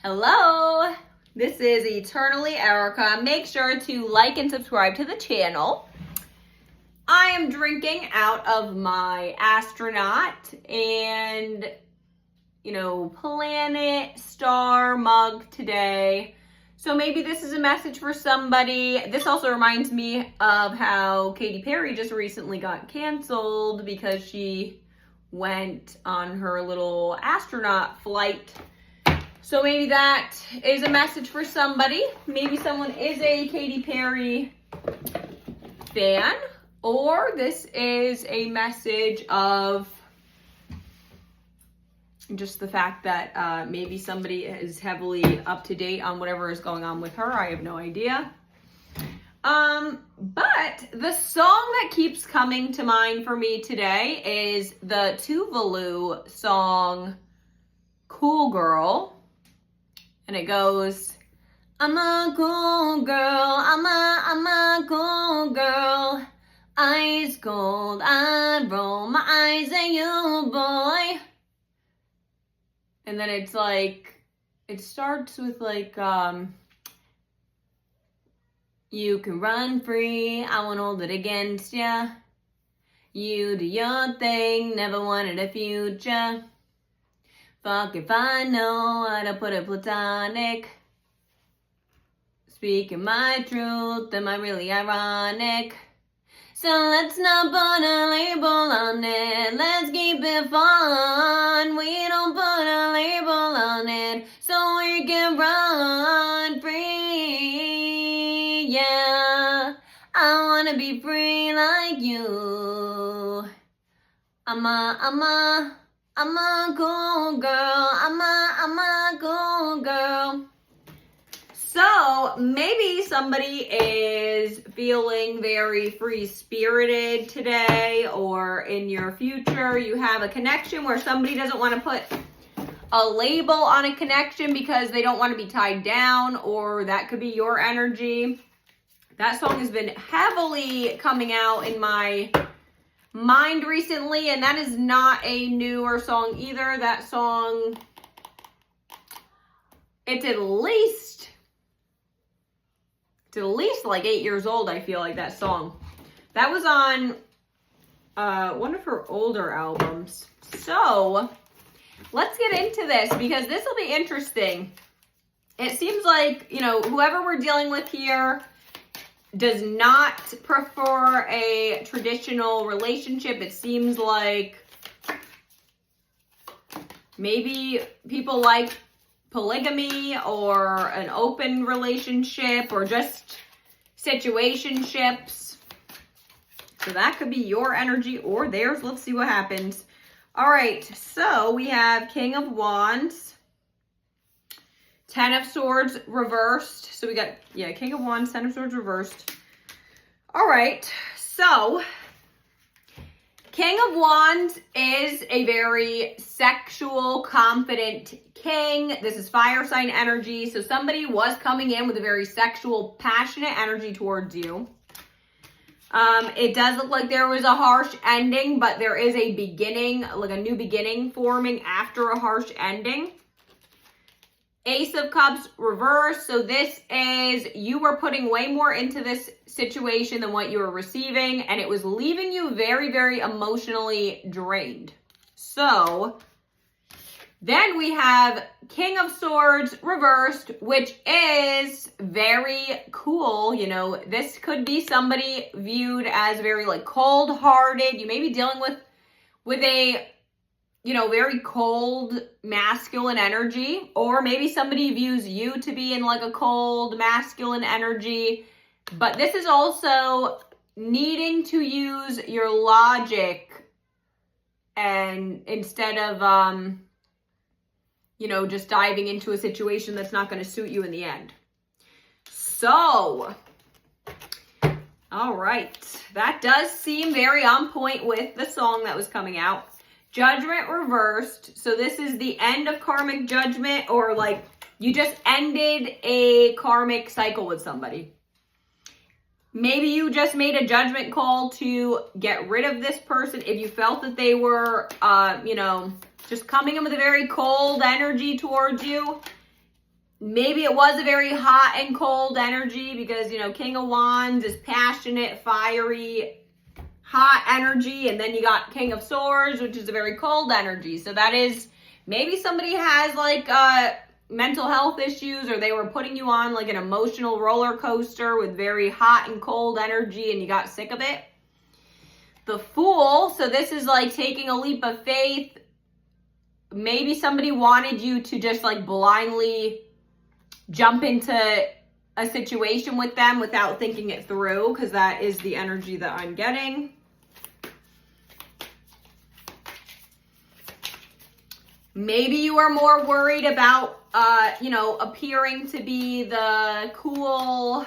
Hello, this is Eternally Erica. Make sure to like and subscribe to the channel. I am drinking out of my astronaut and, planet star mug today. So maybe this is a message for somebody. This also reminds me of how Katy Perry just recently got canceled because she went on her little astronaut flight. So maybe that is a message for somebody. Maybe someone is a Katy Perry fan, or this is a message of just the fact that maybe somebody is heavily up to date on whatever is going on with her. I have no idea. But the song that keeps coming to mind for me today is the Tuvalu song, Cool Girl. And it goes, I'm a cool girl, I'm a cool girl. Eyes gold, I roll my eyes at you, boy. And then it's like, it starts with like, you can run free, I won't hold it against ya. You do your thing, never wanted a future. Fuck if I know how to put it platonic. Speaking my truth, am I really ironic? So let's not put a label on it, let's keep it fun. We don't put a label on it, so we can run free, yeah. I wanna be free like you. I'm a cool girl, I'm a cool girl. So maybe somebody is feeling very free-spirited today, or in your future you have a connection where somebody doesn't want to put a label on a connection because they don't want to be tied down, or that could be your energy. That song has been heavily coming out in my mind recently, and that is not a newer song either. That song, it's at least like 8 years old. I feel like that song. That was on one of her older albums. So let's get into this because this will be interesting. It seems like, whoever we're dealing with here does not prefer a traditional relationship. It seems like maybe people like polygamy or an open relationship or just situationships. So that could be your energy or theirs. Let's see what happens. All right, so we have King of Wands, Ten of Swords reversed. So we got, King of Wands, Ten of Swords reversed. All right, so King of Wands is a very sexual, confident king. This is fire sign energy. So somebody was coming in with a very sexual, passionate energy towards you. It does look like there was a harsh ending, but there is a beginning, like a new beginning forming after a harsh ending. Ace of Cups reversed. So this is, you were putting way more into this situation than what you were receiving, and it was leaving you very, very emotionally drained. So then we have King of Swords reversed, which is very cool. This could be somebody viewed as very like cold-hearted. You may be dealing with a very cold masculine energy, or maybe somebody views you to be in like a cold masculine energy. But this is also needing to use your logic, and instead of just diving into a situation that's not going to suit you in the end. So all right, that does seem very on point with the song that was coming out. Judgment reversed. So this is the end of karmic judgment, or like you just ended a karmic cycle with somebody. Maybe you just made a judgment call to get rid of this person if you felt that they were, just coming in with a very cold energy towards you. maybe it was a very hot and cold energy because, you know, King of Wands is passionate, fiery, hot energy. And then you got King of Swords, which is a very cold energy. So that is, maybe somebody has like mental health issues, or they were putting you on like an emotional roller coaster with very hot and cold energy and you got sick of it. The Fool. So this is like taking a leap of faith. Maybe somebody wanted you to just like blindly jump into a situation with them without thinking it through, because that is the energy that I'm getting. Maybe you are more worried about, you know, appearing to be the cool,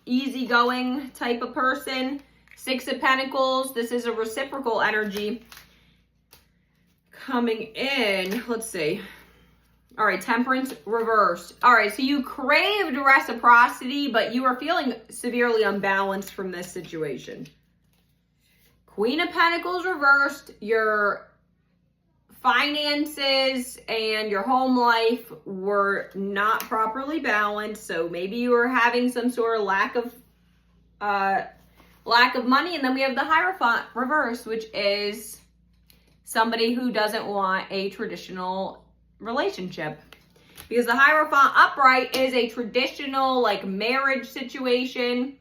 easygoing type of person. Six of Pentacles. This is a reciprocal energy coming in. Let's see. All right, Temperance reversed. All right, so you craved reciprocity, but you are feeling severely unbalanced from this situation. Queen of Pentacles reversed. Your finances and your home life were not properly balanced, so maybe you were having some sort of lack of money. And then we have the Hierophant reverse, which is somebody who doesn't want a traditional relationship, because the Hierophant upright is a traditional like marriage situation.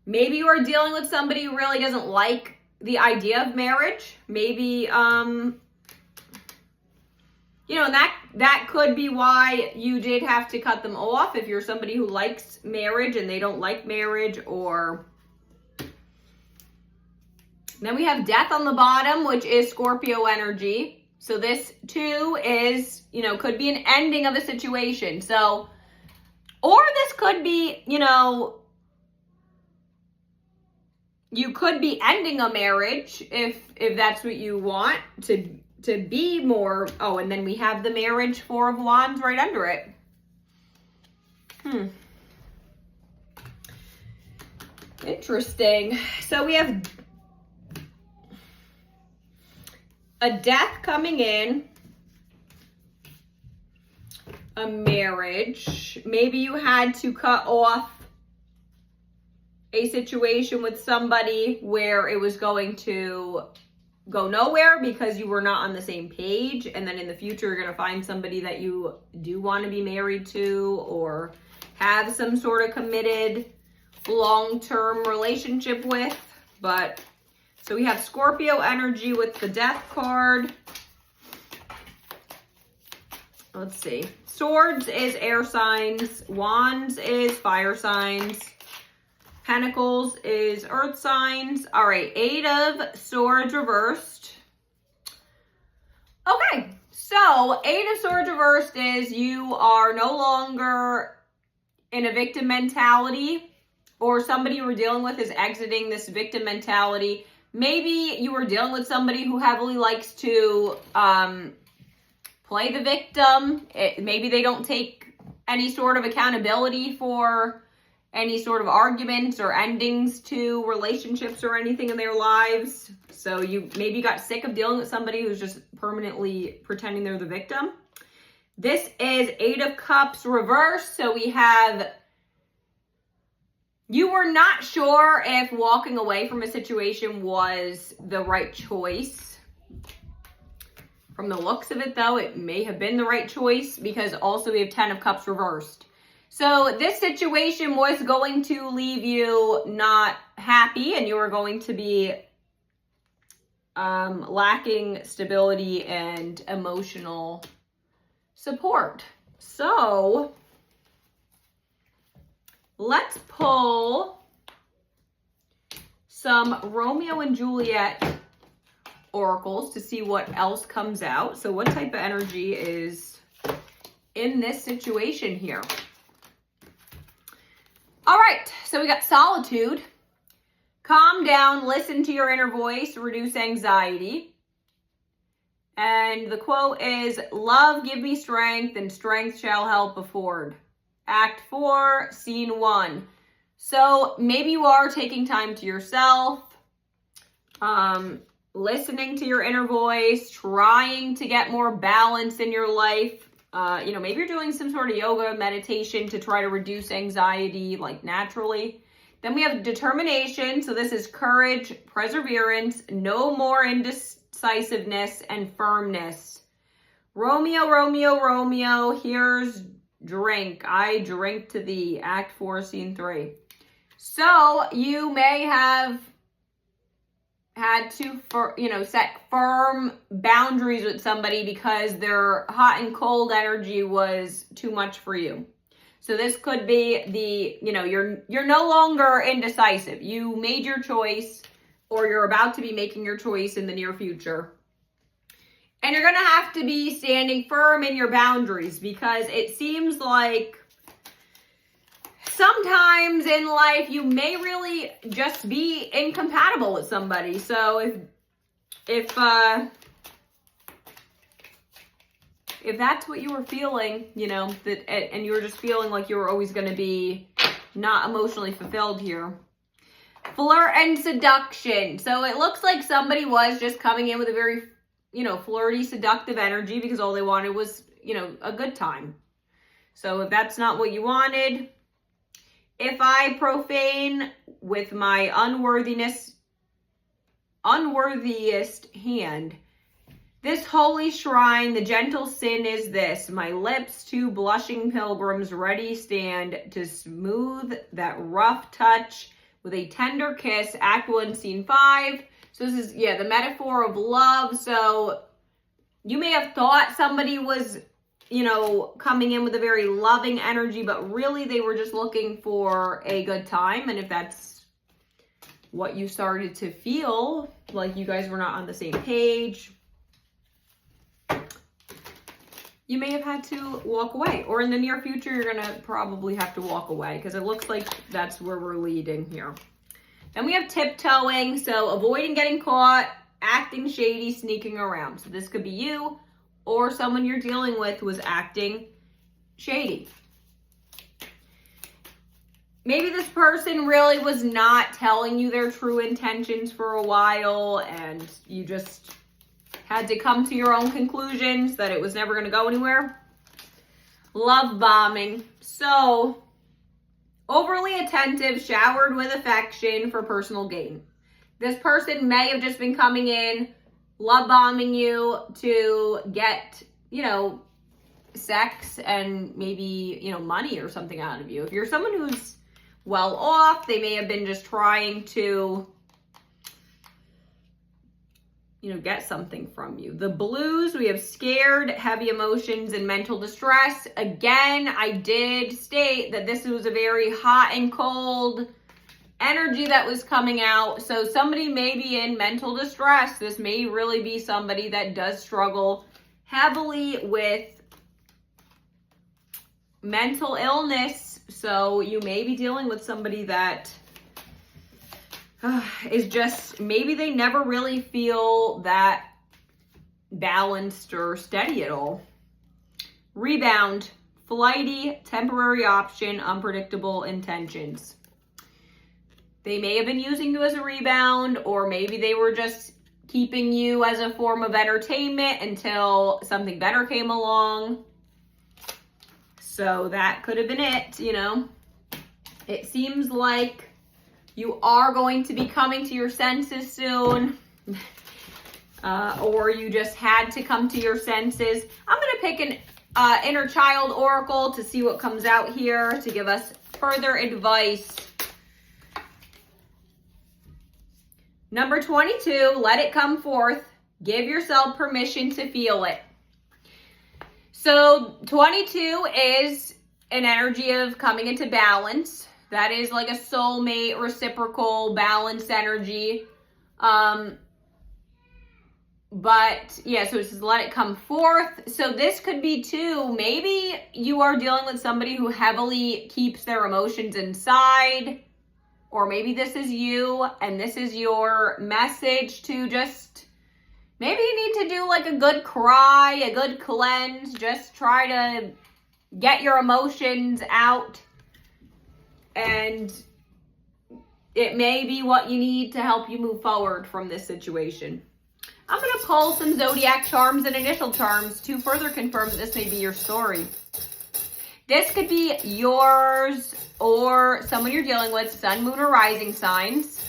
Maybe you are dealing with somebody who really doesn't like the idea of marriage. Maybe you know, and that could be why you did have to cut them off, if you're somebody who likes marriage and they don't like marriage. Or then we have Death on the bottom, which is Scorpio energy. So this too is, you know, could be an ending of a situation. So, or this could be, you know, you could be ending a marriage if that's what you want to be more. Oh, and then we have the Marriage, Four of Wands right under it. Interesting. So we have a death coming in, a marriage. Maybe you had to cut off a situation with somebody where it was going to go nowhere because you were not on the same page. And then in the future, you're going to find somebody that you do want to be married to or have some sort of committed long-term relationship with. But so we have Scorpio energy with the Death card. Let's see. Swords is air signs. Wands is fire signs. Pentacles is earth signs. All right, Eight of Swords reversed. Okay, so Eight of Swords reversed is you are no longer in a victim mentality, or somebody you were dealing with is exiting this victim mentality. Maybe you were dealing with somebody who heavily likes to play the victim. Maybe they don't take any sort of accountability for any sort of arguments or endings to relationships or anything in their lives. So you maybe got sick of dealing with somebody who's just permanently pretending they're the victim. This is Eight of Cups reversed. So we have, you were not sure if walking away from a situation was the right choice. From the looks of it, though, it may have been the right choice, because also we have Ten of Cups reversed. So this situation was going to leave you not happy, and you were going to be lacking stability and emotional support. So let's pull some Romeo and Juliet oracles to see what else comes out. So what type of energy is in this situation here? All right, so we got Solitude. Calm down, listen to your inner voice, reduce anxiety. And the quote is, love give me strength, and strength shall help afford. Act 4, Scene 1. So maybe you are taking time to yourself, listening to your inner voice, trying to get more balance in your life. Maybe you're doing some sort of yoga, meditation to try to reduce anxiety, like naturally. Then we have determination. So this is courage, perseverance, no more indecisiveness, and firmness. Romeo, Romeo, Romeo, here's drink. I drink to thee. Act 4, Scene 3. So you may have had to, set firm boundaries with somebody because their hot and cold energy was too much for you. So this could be you're no longer indecisive. You made your choice, or you're about to be making your choice in the near future. And you're going to have to be standing firm in your boundaries, because it seems like sometimes in life you may really just be incompatible with somebody. So if that's what you were feeling, and you were just feeling like you were always going to be not emotionally fulfilled here. Flirt and seduction. So it looks like somebody was just coming in with a very, flirty, seductive energy because all they wanted was, a good time. So if that's not what you wanted, if I profane with my unworthiest hand, this holy shrine, the gentle sin is this. My lips, 2 blushing pilgrims, ready stand to smooth that rough touch with a tender kiss. Act 1, Scene 5. So this is, the metaphor of love. So you may have thought somebody was, coming in with a very loving energy, but really they were just looking for a good time. And if that's what you started to feel, like you guys were not on the same page, you may have had to walk away. Or in the near future, you're going to probably have to walk away, because it looks like that's where we're leading here. Then we have tiptoeing. So avoiding getting caught, acting shady, sneaking around. So this could be you, or someone you're dealing with was acting shady. Maybe this person really was not telling you their true intentions for a while, and you just had to come to your own conclusions that it was never going to go anywhere. Love bombing. So, overly attentive, showered with affection for personal gain. This person may have just been coming in, love bombing you to get, sex and maybe, money or something out of you. If you're someone who's well off, they may have been just trying to, get something from you. The blues, we have scared, heavy emotions, and mental distress. Again, I did state that this was a very hot and cold energy that was coming out. So somebody may be in mental distress. This may really be somebody that does struggle heavily with mental illness. So you may be dealing with somebody that is just, maybe they never really feel that balanced or steady at all. Rebound, flighty, temporary option, unpredictable intentions. They may have been using you as a rebound, or maybe they were just keeping you as a form of entertainment until something better came along. So that could have been it, It seems like you are going to be coming to your senses soon, or you just had to come to your senses. I'm going to pick an inner child oracle to see what comes out here to give us further advice. Number 22, let it come forth. Give yourself permission to feel it. So 22 is an energy of coming into balance. That is like a soulmate, reciprocal, balanced energy. So it says let it come forth. So this could be too, maybe you are dealing with somebody who heavily keeps their emotions inside. Or maybe this is you, and this is your message to just, maybe you need to do like a good cry, a good cleanse. Just try to get your emotions out. And it may be what you need to help you move forward from this situation. I'm going to pull some zodiac charms and initial charms to further confirm that this may be your story. This could be yours or someone you're dealing with, sun, moon, or rising signs.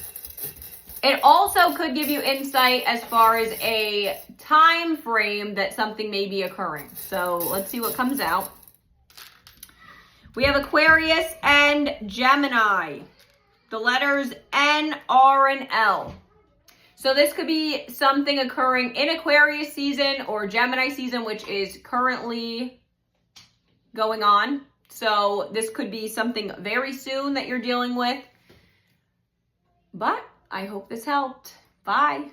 It also could give you insight as far as a time frame that something may be occurring. So let's see what comes out. We have Aquarius and Gemini. The letters N, R, and L. So this could be something occurring in Aquarius season or Gemini season, which is currently going on. So this could be something very soon that you're dealing with. But I hope this helped. Bye.